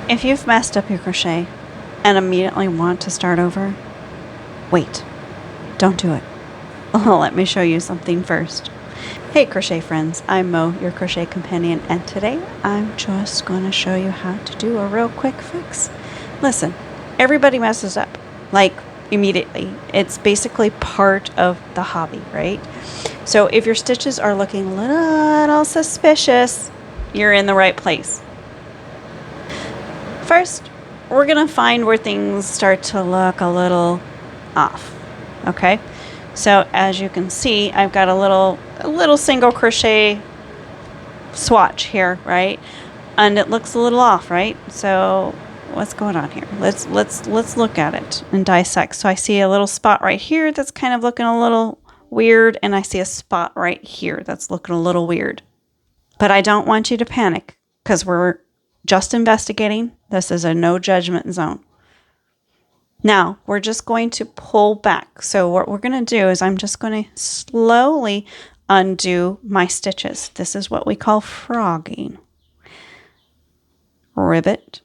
If you've messed up your crochet and immediately want to start over, wait, don't do it. Let me show you something first. Hey crochet friends, I'm Mo, your crochet companion, and today I'm just going to show you how to do a real quick fix. Listen, everybody messes up, like immediately. It's basically part of the hobby, right? So if your stitches are looking a little suspicious, you're in the right place. First, we're going to find where things start to look a little off, okay? So as you can see, I've got a little single crochet swatch here, right? And it looks a little off, right? So what's going on here? Let's look at it and dissect. So I see a little spot right here that's kind of looking a little weird, and I see a spot right here that's looking a little weird. But I don't want you to panic because we're just investigating. This is a no judgment zone. Now, we're just going to pull back. So what we're going to do is I'm just going to slowly undo my stitches. This is what we call frogging. Rivet,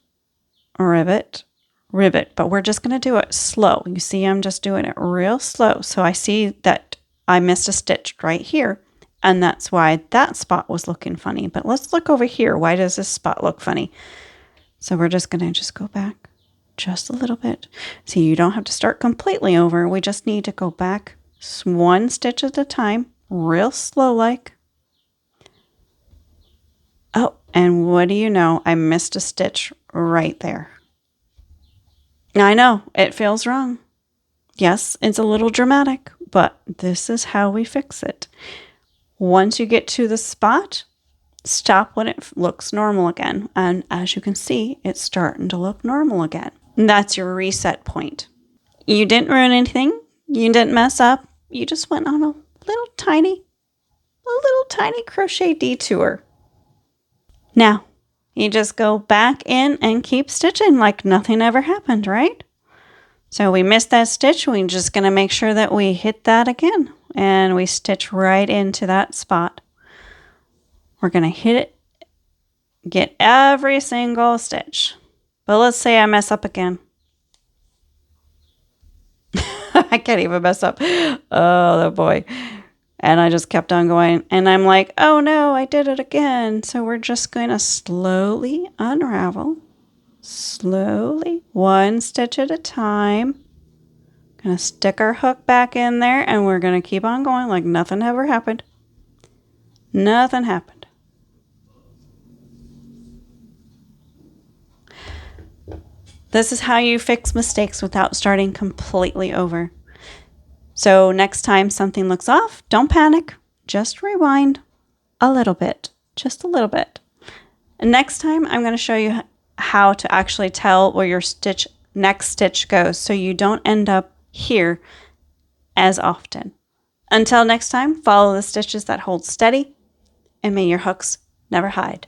rivet, rivet. But we're just going to do it slow. You see, I'm just doing it real slow. So I see that I missed a stitch right here. And that's why that spot was looking funny. But let's look over here. Why does this spot look funny? So we're just going to go back just a little bit. See, you don't have to start completely over. We just need to go back one stitch at a time, real slow like. Oh, and what do you know? I missed a stitch right there. I know, it feels wrong. Yes, it's a little dramatic, but this is how we fix it. Once you get to the spot, stop when it looks normal again. And as you can see, it's starting to look normal again. And that's your reset point. You didn't ruin anything. You didn't mess up. You just went on a little tiny crochet detour. Now, you just go back in and keep stitching like nothing ever happened, right? So we missed that stitch. We're just going to make sure that we hit that again. And we stitch right into that spot. We're going to hit it, get every single stitch. But let's say I mess up again. I can't even mess up. Oh boy. And I just kept on going. And I'm like, oh no, I did it again. So we're just going to slowly unravel. Slowly, one stitch at a time. Gonna stick our hook back in there, and we're gonna keep on going like nothing ever happened. Nothing happened. This is how you fix mistakes without starting completely over. So next time something looks off, don't panic. Just rewind a little bit, just a little bit. And next time I'm going to show you how to actually tell where your next stitch goes so you don't end up here as often. Until next time, follow the stitches that hold steady, and may your hooks never hide.